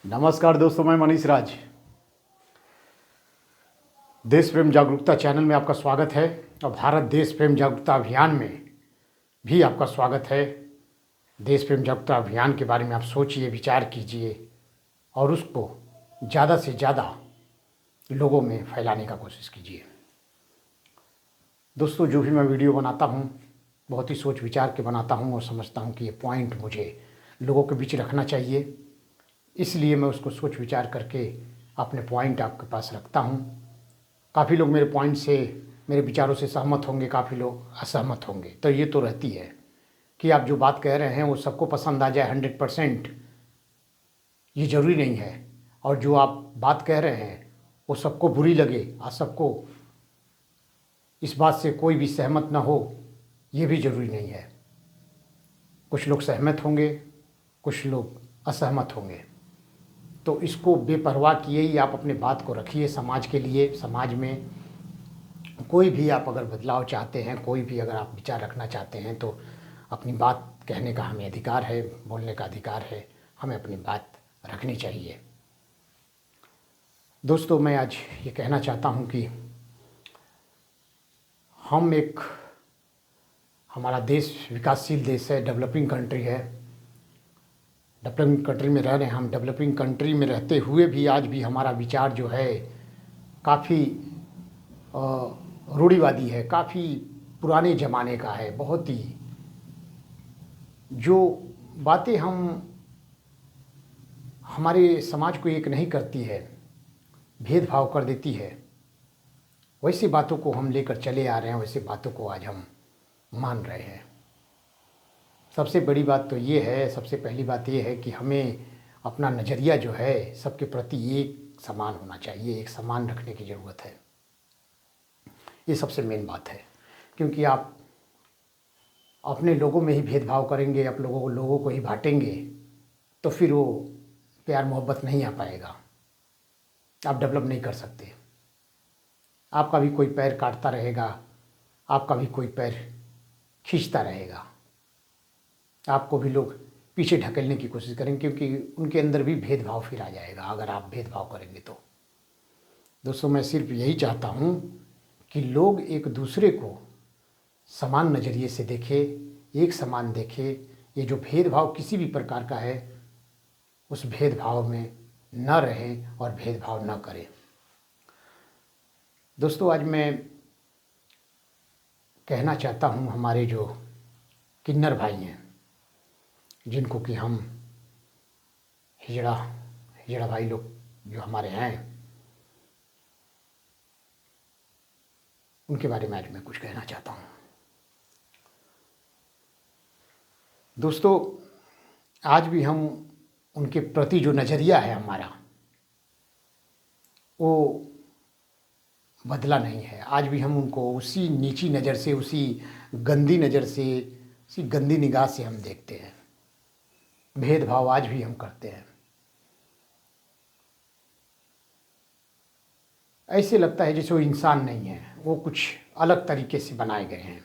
नमस्कार दोस्तों, मैं मनीष राज। देश प्रेम जागरूकता चैनल में आपका स्वागत है और भारत देश प्रेम जागरूकता अभियान में भी आपका स्वागत है। देश प्रेम जागरूकता अभियान के बारे में आप सोचिए, विचार कीजिए और उसको ज़्यादा से ज़्यादा लोगों में फैलाने का कोशिश कीजिए। दोस्तों, जो भी मैं वीडियो बनाता हूँ बहुत ही सोच विचार के बनाता हूँ और समझता हूँ कि ये पॉइंट मुझे लोगों के बीच रखना चाहिए, इसलिए मैं उसको सोच विचार करके अपने पॉइंट आपके पास रखता हूँ। काफ़ी लोग मेरे पॉइंट से, मेरे विचारों से सहमत होंगे, काफ़ी लोग असहमत होंगे। तो ये तो रहती है कि आप जो बात कह रहे हैं वो सबको पसंद आ जाए 100%, ये ज़रूरी नहीं है। और जो आप बात कह रहे हैं वो सबको बुरी लगे और सबको इस बात से कोई भी सहमत ना हो, ये भी ज़रूरी नहीं है। कुछ लोग सहमत होंगे, कुछ लोग असहमत होंगे। तो इसको बेपरवाह किए ही आप अपने बात को रखिए समाज के लिए। समाज में कोई भी आप अगर बदलाव चाहते हैं, कोई भी अगर आप विचार रखना चाहते हैं तो अपनी बात कहने का हमें अधिकार है, बोलने का अधिकार है, हमें अपनी बात रखनी चाहिए। दोस्तों, मैं आज ये कहना चाहता हूँ कि हमारा देश विकासशील देश है, डेवलपिंग कंट्री है। डेवलपिंग कंट्री में रह रहे हैं हम। डेवलपिंग कंट्री में रहते हुए भी आज भी हमारा विचार जो है काफ़ी रूढ़िवादी है, काफ़ी पुराने ज़माने का है। बहुत ही जो बातें हमारे समाज को एक नहीं करती है, भेदभाव कर देती है, वैसी बातों को हम लेकर चले आ रहे हैं, वैसी बातों को आज हम मान रहे हैं। सबसे बड़ी बात तो ये है, सबसे पहली बात ये है कि हमें अपना नज़रिया जो है सबके प्रति एक समान होना चाहिए, एक समान रखने की ज़रूरत है। ये सबसे मेन बात है, क्योंकि आप अपने लोगों में ही भेदभाव करेंगे, आप लोगों को ही बांटेंगे, तो फिर वो प्यार मोहब्बत नहीं आ पाएगा, आप डेवलप नहीं कर सकते। आपका भी कोई पैर काटता रहेगा, आपका भी कोई पैर खींचता रहेगा, आपको भी लोग पीछे ढकेलने की कोशिश करेंगे, क्योंकि उनके अंदर भी भेदभाव फिर आ जाएगा अगर आप भेदभाव करेंगे तो। दोस्तों, मैं सिर्फ यही चाहता हूँ कि लोग एक दूसरे को समान नज़रिए से देखें, एक समान देखें। ये जो भेदभाव किसी भी प्रकार का है, उस भेदभाव में न रहें और भेदभाव न करें। दोस्तों, आज मैं कहना चाहता हूँ हमारे जो किन्नर भाई हैं, जिनको कि हम हिजड़ा भाई लोग जो हमारे हैं, उनके बारे में आज मैं कुछ कहना चाहता हूँ। दोस्तों, आज भी हम उनके प्रति जो नज़रिया है हमारा, वो बदला नहीं है। आज भी हम उनको उसी नीची नज़र से, उसी गंदी नज़र से, उसी गंदी निगाह से हम देखते हैं। भेदभाव आज भी हम करते हैं। ऐसे लगता है जैसे वो इंसान नहीं है, वो कुछ अलग तरीके से बनाए गए हैं।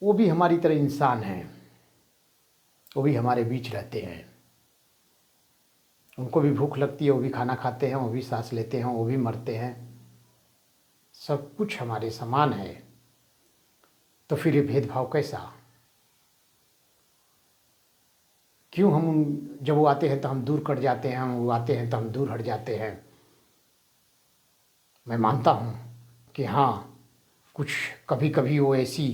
वो भी हमारी तरह इंसान हैं, वो भी हमारे बीच रहते हैं। उनको भी भूख लगती है, वो भी खाना खाते हैं, वो भी सांस लेते हैं, वो भी मरते हैं। सब कुछ हमारे समान है, तो फिर ये भेदभाव कैसा? क्यों जब वो आते हैं तो हम दूर कट जाते हैं, वो आते हैं तो हम दूर हट जाते हैं? मैं मानता हूँ कि हाँ, कुछ कभी कभी वो ऐसी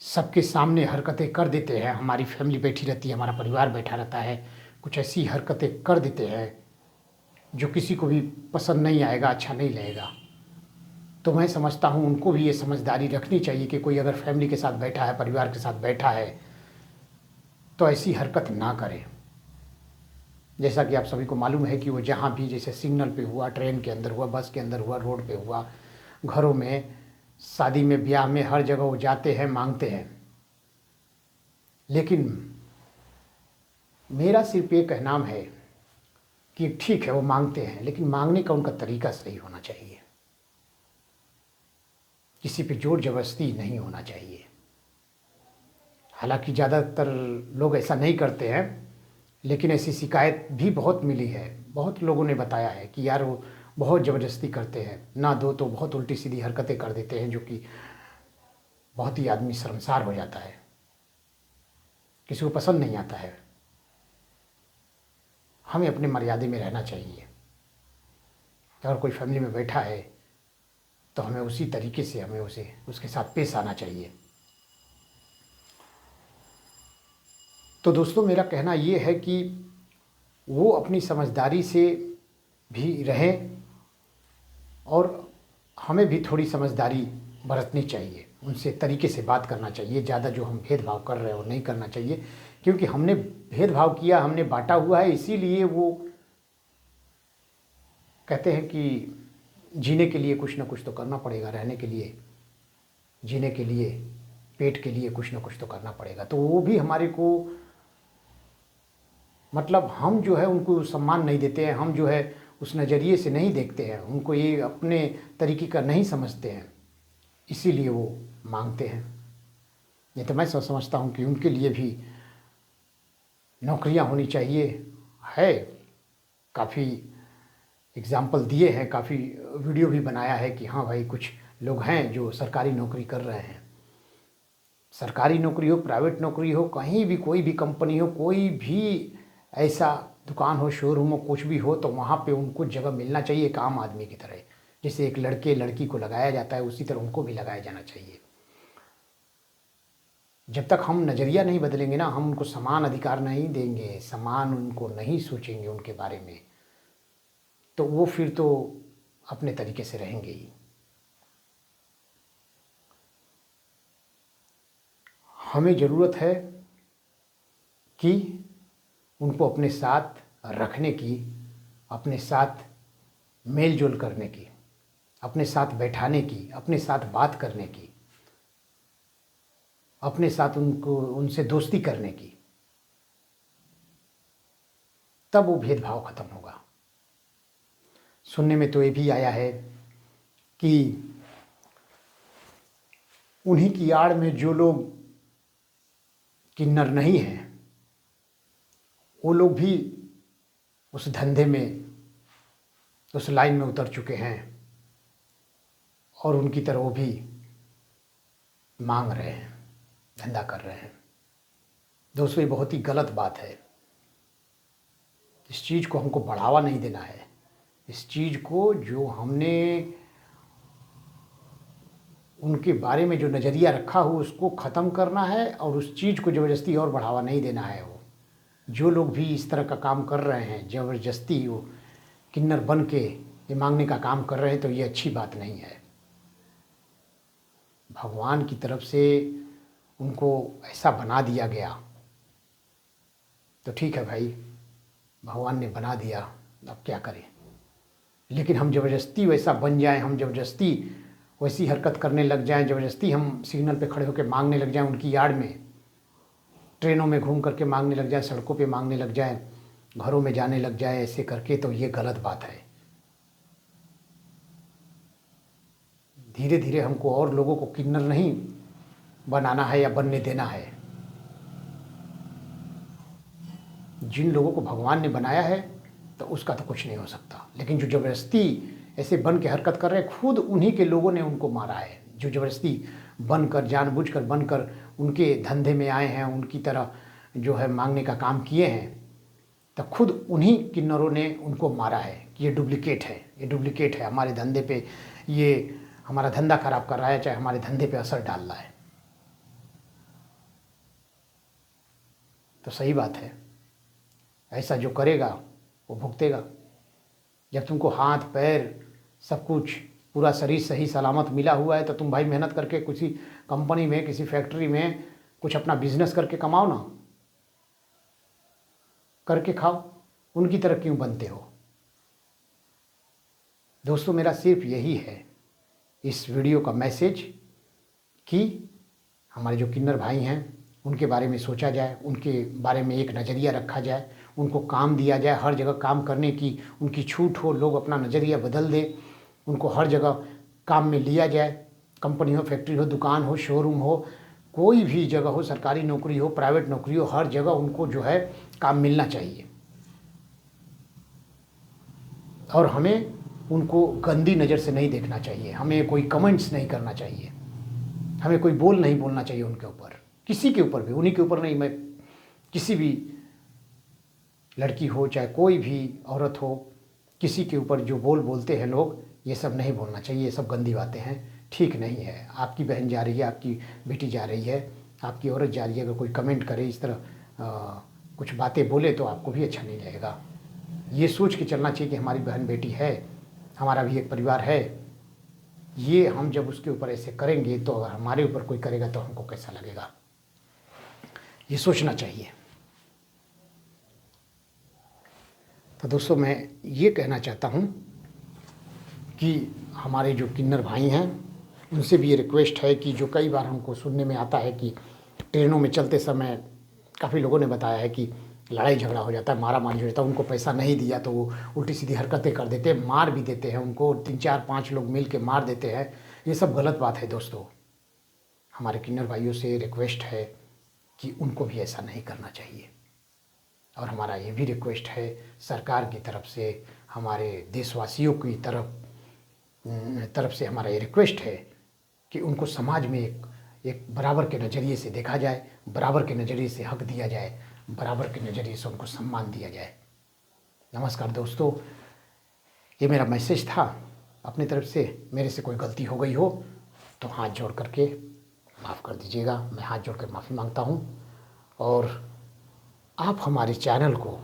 सबके सामने हरकतें कर देते हैं। हमारी फैमिली बैठी रहती है, हमारा परिवार बैठा रहता है, कुछ ऐसी हरकतें कर देते हैं जो किसी को भी पसंद नहीं आएगा, अच्छा नहीं लगेगा। तो मैं समझता हूँ उनको भी ये समझदारी रखनी चाहिए कि कोई अगर फैमिली के साथ बैठा है, परिवार के साथ बैठा है, तो ऐसी हरकत ना करें। जैसा कि आप सभी को मालूम है कि वो जहाँ भी, जैसे सिग्नल पे हुआ, ट्रेन के अंदर हुआ, बस के अंदर हुआ, रोड पे हुआ, घरों में, शादी में, ब्याह में, हर जगह वो जाते हैं, मांगते हैं। लेकिन मेरा सिर्फ ये कहना है कि ठीक है, वो मांगते हैं, लेकिन मांगने का उनका तरीका सही होना चाहिए। किसी पे जोर जबरदस्ती नहीं होना चाहिए। हालांकि ज़्यादातर लोग ऐसा नहीं करते हैं, लेकिन ऐसी शिकायत भी बहुत मिली है। बहुत लोगों ने बताया है कि यार वो बहुत ज़बरदस्ती करते हैं, ना दो तो बहुत उल्टी सीधी हरकतें कर देते हैं, जो कि बहुत ही आदमी शर्मसार हो जाता है, किसी को पसंद नहीं आता है। हमें अपने मर्यादे में रहना चाहिए। अगर कोई फैमिली में बैठा है तो हमें उसी तरीके से हमें उसके साथ पेश आना चाहिए। तो दोस्तों, मेरा कहना ये है कि वो अपनी समझदारी से भी रहें और हमें भी थोड़ी समझदारी बरतनी चाहिए, उनसे तरीके से बात करना चाहिए। ज़्यादा जो हम भेदभाव कर रहे हैं वो नहीं करना चाहिए, क्योंकि हमने भेदभाव किया, हमने बांटा हुआ है। इसीलिए वो कहते हैं कि जीने के लिए कुछ ना कुछ तो करना पड़ेगा, रहने के लिए, जीने के लिए, पेट के लिए कुछ ना कुछ तो करना पड़ेगा। तो वो भी हमारे को मतलब हम जो है उनको सम्मान नहीं देते हैं, हम जो है उस नज़रिए से नहीं देखते हैं, उनको ये अपने तरीके का नहीं समझते हैं, इसीलिए वो मांगते हैं। नहीं तो मैं समझता हूँ कि उनके लिए भी नौकरियाँ होनी चाहिए। है, काफ़ी एग्ज़ाम्पल दिए हैं, काफ़ी वीडियो भी बनाया है कि हाँ भाई कुछ लोग हैं जो सरकारी नौकरी कर रहे हैं। सरकारी नौकरी हो, प्राइवेट नौकरी हो, कहीं भी कोई भी कंपनी हो, कोई भी ऐसा दुकान हो, शोरूम हो, कुछ भी हो, तो वहाँ पे उनको जगह मिलना चाहिए एक आम आदमी की तरह। जैसे एक लड़के लड़की को लगाया जाता है, उसी तरह उनको भी लगाया जाना चाहिए। जब तक हम नज़रिया नहीं बदलेंगे ना, हम उनको समान अधिकार नहीं देंगे, समान उनको नहीं सोचेंगे उनके बारे में, तो वो फिर तो अपने तरीके से रहेंगे ही। हमें ज़रूरत है कि उनको अपने साथ रखने की, अपने साथ मेल जोल करने की, अपने साथ बैठाने की, अपने साथ बात करने की, अपने साथ उनसे दोस्ती करने की, तब वो भेदभाव खत्म होगा। सुनने में तो ये भी आया है कि उन्हीं की आड़ में जो लोग किन्नर नहीं हैं, वो लोग भी उस धंधे में, उस लाइन में उतर चुके हैं और उनकी तरह वो भी मांग रहे हैं, धंधा कर रहे हैं। दोस्तों, ये बहुत ही गलत बात है। इस चीज़ को हमको बढ़ावा नहीं देना है। इस चीज़ को जो हमने उनके बारे में जो नज़रिया रखा हो उसको ख़त्म करना है और उस चीज़ को ज़बरदस्ती और बढ़ावा नहीं देना है। वो जो लोग भी इस तरह का काम कर रहे हैं, ज़बरदस्ती वो किन्नर बन के ये मांगने का काम कर रहे हैं, तो ये अच्छी बात नहीं है। भगवान की तरफ से उनको ऐसा बना दिया गया तो ठीक है भाई, भगवान ने बना दिया, अब क्या करें। लेकिन हम ज़बरदस्ती वैसा बन जाएं, हम ज़बरदस्ती वैसी हरकत करने लग जाएं, ज़बरदस्ती हम सिग्नल पे खड़े होकर मांगने लग जाएं, उनकी यार्ड में, ट्रेनों में घूम करके मांगने लग जाएं, सड़कों पे मांगने लग जाएं, घरों में जाने लग जाएं ऐसे करके, तो ये गलत बात है। धीरे धीरे हमको और लोगों को किन्नर नहीं बनाना है या बनने देना है। जिन लोगों को भगवान ने बनाया है तो उसका तो कुछ नहीं हो सकता, लेकिन जो ज़बरदस्ती ऐसे बन के हरकत कर रहे हैं, खुद उन्हीं के लोगों ने उनको मारा है। जो ज़बरदस्ती बनकर, जानबूझकर बनकर उनके धंधे में आए हैं, उनकी तरह जो है मांगने का काम किए हैं, तो खुद उन्हीं किन्नरों ने उनको मारा है कि ये डुप्लीकेट है, ये डुप्लीकेट है, हमारे धंधे पे ये हमारा धंधा खराब कर रहा है, चाहे हमारे धंधे पे असर डाल रहा है। तो सही बात है, ऐसा जो करेगा वो भुगतेगा। जब तुमको हाथ पैर सब कुछ, पूरा शरीर सही सलामत मिला हुआ है, तो तुम भाई मेहनत करके किसी कंपनी में, किसी फैक्ट्री में कुछ अपना बिजनेस करके कमाओ ना, करके खाओ। उनकी तरह क्यों बनते हो? दोस्तों, मेरा सिर्फ यही है इस वीडियो का मैसेज कि हमारे जो किन्नर भाई हैं उनके बारे में सोचा जाए, उनके बारे में एक नज़रिया रखा जाए, उनको काम दिया जाए, हर जगह काम करने की उनकी छूट हो, लोग अपना नज़रिया बदल दें, उनको हर जगह काम में लिया जाए, कंपनी हो, फैक्ट्री हो, दुकान हो, शोरूम हो, कोई भी जगह हो, सरकारी नौकरी हो, प्राइवेट नौकरी हो, हर जगह उनको जो है काम मिलना चाहिए। और हमें उनको गंदी नज़र से नहीं देखना चाहिए, हमें कोई कमेंट्स नहीं करना चाहिए, हमें कोई बोल नहीं बोलना चाहिए उनके ऊपर, किसी के ऊपर भी, उन्हीं के ऊपर नहीं, मैं किसी भी लड़की हो चाहे कोई भी औरत हो, किसी के ऊपर जो बोलते हैं लोग, ये सब नहीं बोलना चाहिए, ये सब गंदी बातें हैं, ठीक नहीं है। आपकी बहन जा रही है, आपकी बेटी जा रही है, आपकी औरत जा रही है, अगर कोई कमेंट करे इस तरह कुछ बातें बोले तो आपको भी अच्छा नहीं लगेगा। ये सोच के चलना चाहिए कि हमारी बहन बेटी है, हमारा भी एक परिवार है। ये हम जब उसके ऊपर ऐसे करेंगे तो अगर हमारे ऊपर कोई करेगा तो हमको कैसा लगेगा, ये सोचना चाहिए। तो दोस्तों मैं ये कहना चाहता हूँ कि हमारे जो किन्नर भाई हैं उनसे भी ये रिक्वेस्ट है कि जो कई बार हमको सुनने में आता है कि ट्रेनों में चलते समय काफ़ी लोगों ने बताया है कि लड़ाई झगड़ा हो जाता है, मारा मारी हो जाता है, उनको पैसा नहीं दिया तो वो उल्टी सीधी हरकतें कर देते हैं, मार भी देते हैं उनको, 3-4-5 लोग मिल के मार देते हैं। ये सब गलत बात है दोस्तों। हमारे किन्नर भाइयों से रिक्वेस्ट है कि उनको भी ऐसा नहीं करना चाहिए। और हमारा ये भी रिक्वेस्ट है सरकार की तरफ से, हमारे देशवासियों की तरफ से हमारा ये रिक्वेस्ट है कि उनको समाज में एक बराबर के नज़रिए से देखा जाए, बराबर के नज़रिए से हक दिया जाए, बराबर के नज़रिए से उनको सम्मान दिया जाए। नमस्कार दोस्तों, ये मेरा मैसेज था। अपनी तरफ से मेरे से कोई गलती हो गई हो तो हाथ जोड़ करके माफ़ कर दीजिएगा, मैं हाथ जोड़ कर माफ़ी मांगता हूँ। और आप हमारे चैनल को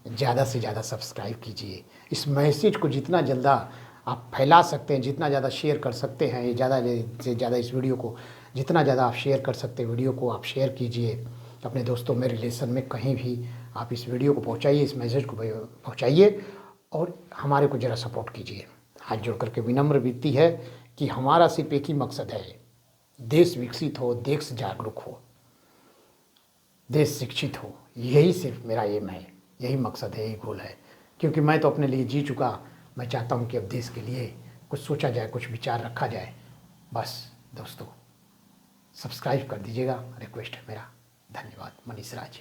ज़्यादा से ज़्यादा सब्सक्राइब कीजिए। इस मैसेज को जितना जल्दा आप फैला सकते हैं, जितना ज़्यादा शेयर कर सकते हैं, ये ज़्यादा से ज़्यादा इस वीडियो को जितना ज़्यादा आप शेयर कर सकते हैं, वीडियो को आप शेयर कीजिए अपने दोस्तों में, रिलेशन में, कहीं भी आप इस वीडियो को पहुंचाइए, इस मैसेज को पहुंचाइए और हमारे को ज़रा सपोर्ट कीजिए। हाथ जोड़ करके विनम्र विनती है कि हमारा सिर्फ एक ही मकसद है, देश विकसित हो, देश जागरूक हो, देश शिक्षित हो। यही सिर्फ मेरा एम है, यही मकसद है, यही गोल है। क्योंकि मैं तो अपने लिए जी चुका, मैं चाहता हूँ कि अब देश के लिए कुछ सोचा जाए, कुछ विचार रखा जाए। बस दोस्तों सब्सक्राइब कर दीजिएगा, रिक्वेस्ट है मेरा। धन्यवाद। मनीष राज।